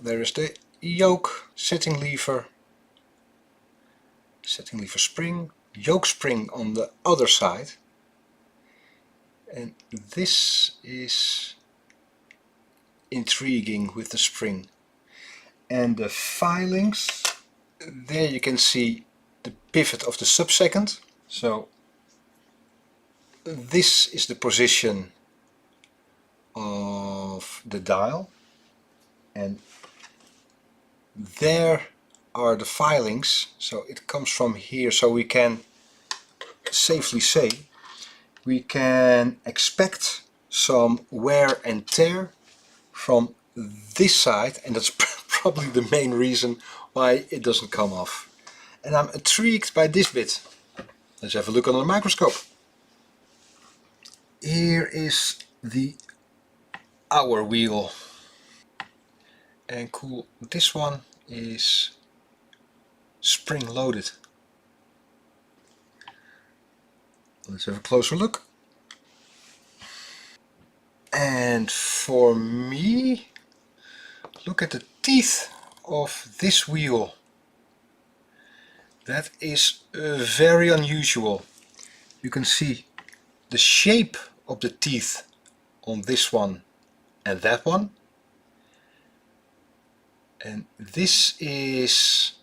there is the yoke, setting lever spring, yoke spring on the other side, and this is intriguing with the spring. And the filings, there you can see the pivot of the sub-second. So this is the position of the dial, and there are the filings, so it comes from here, so we can safely say we can expect some wear and tear from this side, and that's probably the main reason why it doesn't come off. And I'm intrigued by this bit. Let's have a look under the microscope. Here is the hour wheel, and cool, this one is spring loaded. Let's have a closer look. And for me, look at the teeth of this wheel. That is very unusual. You can see the shape of the teeth on this one and that one. And this is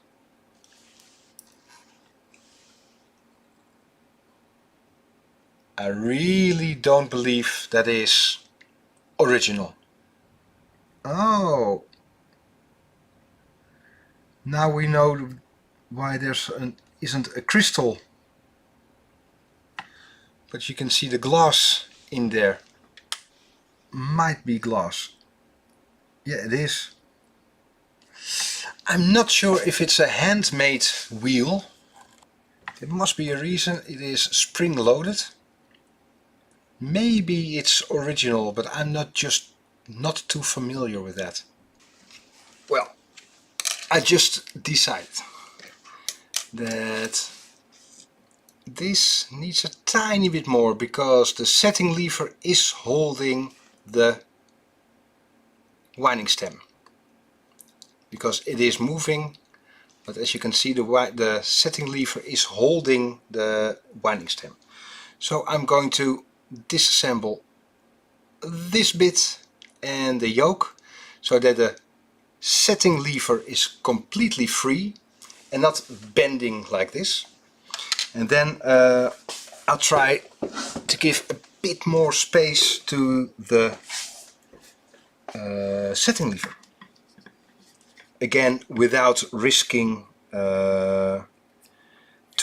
I really don't believe that is original. Oh, now we know why isn't a crystal, but you can see the glass in there. Might be glass. Yeah, it is. I'm not sure if it's a handmade wheel. There must be a reason. It is spring loaded. Maybe it's original, but I'm not too familiar with that. Well, I just decided that this needs a tiny bit more, because the setting lever is holding the winding stem, because it is moving, but as you can see the setting lever is holding the winding stem. So I'm going to disassemble this bit and the yoke so that the setting lever is completely free and not bending like this. And then I'll try to give a bit more space to the setting lever. Again, without risking too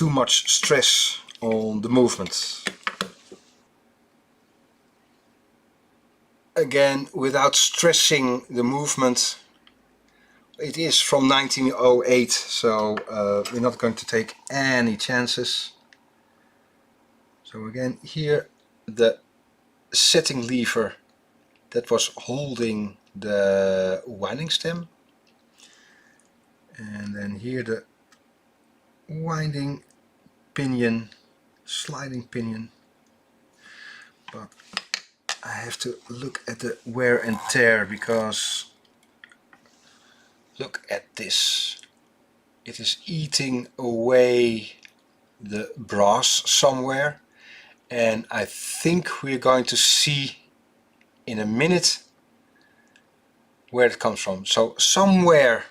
much stress on the movement. Again, without stressing the movement. It is from 1908, so we're not going to take any chances. So again, here the setting lever that was holding the winding stem, and then here the winding pinion, sliding pinion. But I have to look at the wear and tear, because look at this. It is eating away the brass somewhere, and I think we're going to see in a minute where it comes from. So somewhere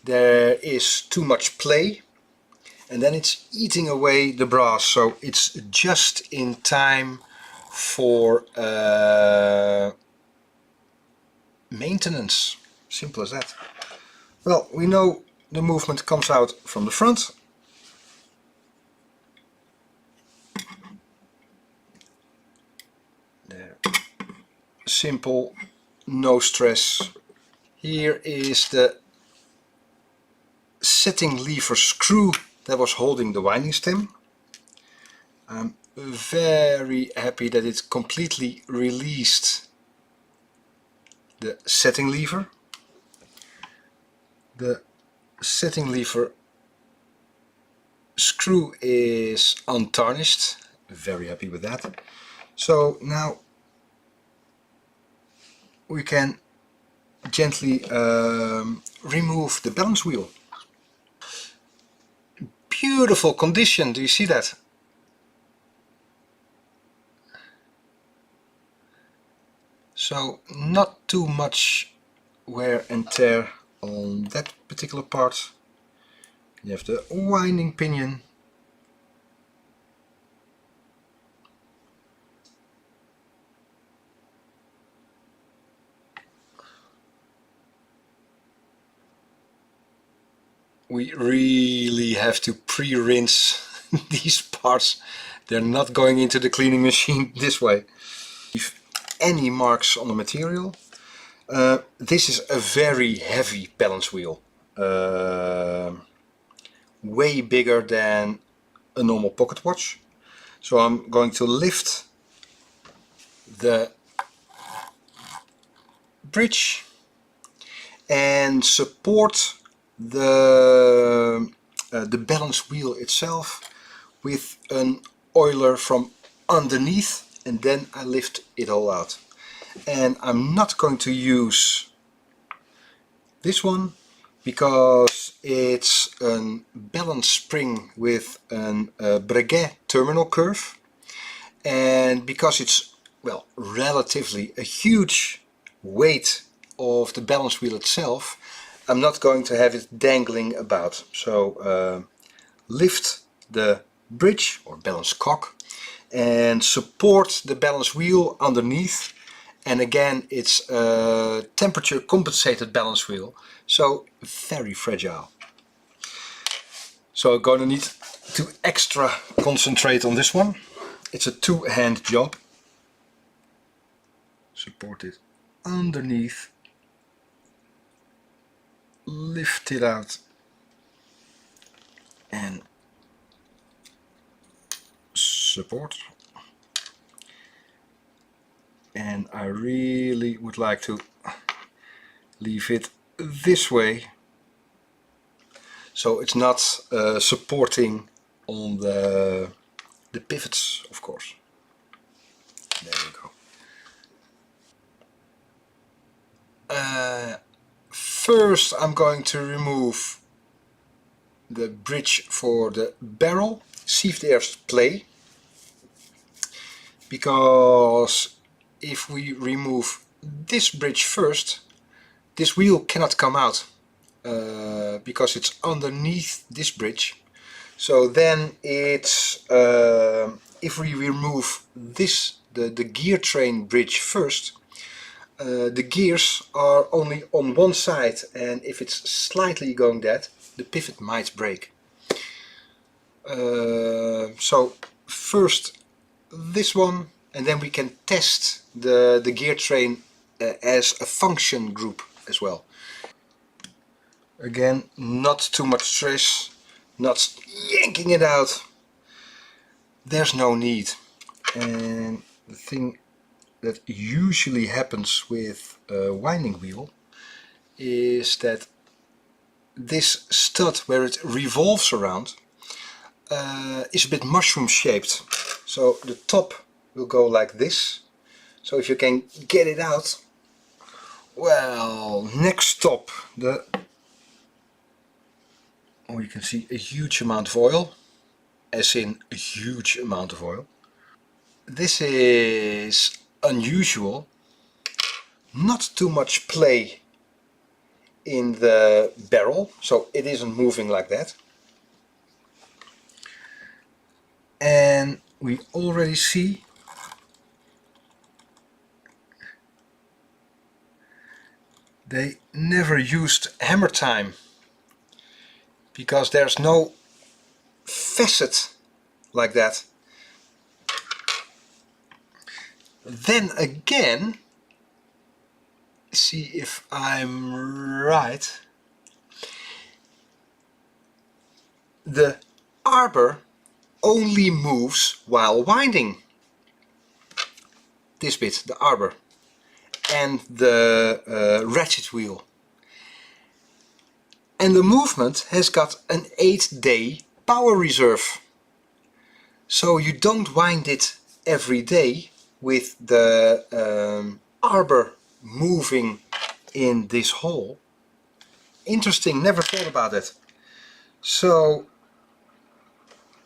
there is too much play, and then it's eating away the brass, so it's just in time for maintenance. Simple as that. Well, we know the movement comes out from the front. There. Simple, no stress. Here is the setting lever screw that was holding the winding stem. I'm very happy that it completely released the setting lever. The setting lever screw is untarnished. Very happy with that. So now we can gently remove the balance wheel. Beautiful condition, do you see that? So not too much wear and tear on that particular part. You have the winding pinion. We really have to pre-rinse these parts. They're not going into the cleaning machine this way. If any marks on the material. This is a very heavy balance wheel. Way bigger than a normal pocket watch. So I'm going to lift the bridge and support the balance wheel itself with an oiler from underneath, and then I lift it all out. And I'm not going to use this one because it's a balance spring with a Breguet terminal curve, and because it's, well, relatively a huge weight of the balance wheel itself, I'm not going to have it dangling about. So lift the bridge or balance cock and support the balance wheel underneath. And again, it's a temperature compensated balance wheel, so very fragile. So I'm going to need to extra concentrate on this one. It's a two-hand job. Support it underneath, lift it out and support. And I really would like to leave it this way, so it's not supporting on the pivots, of course. There we go. First I'm going to remove the bridge for the barrel. See if there's play, because if we remove this bridge first, this wheel cannot come out because it's underneath this bridge. So then it's if we remove this, the gear train bridge first, the gears are only on one side, and if it's slightly going dead, the pivot might break. So first this one, and then we can test the gear train as a function group as well. Again, not too much stress, not yanking it out. There's no need. And the thing that usually happens with a winding wheel is that this stud, where it revolves around, is a bit mushroom shaped. So the top will go like this. So if you can get it out, well, next stop, you can see a huge amount of oil, as in a huge amount of oil. This is unusual. Not too much play in the barrel, so it isn't moving like that. And we already see they never used hammer time, because there's no facet like that. Then again, see if I'm right, the arbor only moves while winding. This bit, the arbor, and the ratchet wheel. And the movement has got an 8-day power reserve. So you don't wind it every day with the arbor moving in this hole. Interesting, never thought about it. So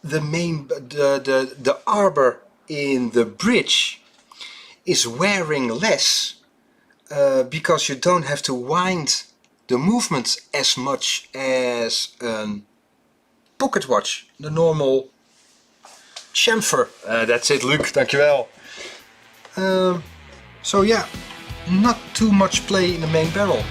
the arbor in the bridge is wearing less because you don't have to wind the movements as much as a pocket watch, the normal chamfer. That's it, Luc, dankjewel. So yeah, not too much play in the main barrel.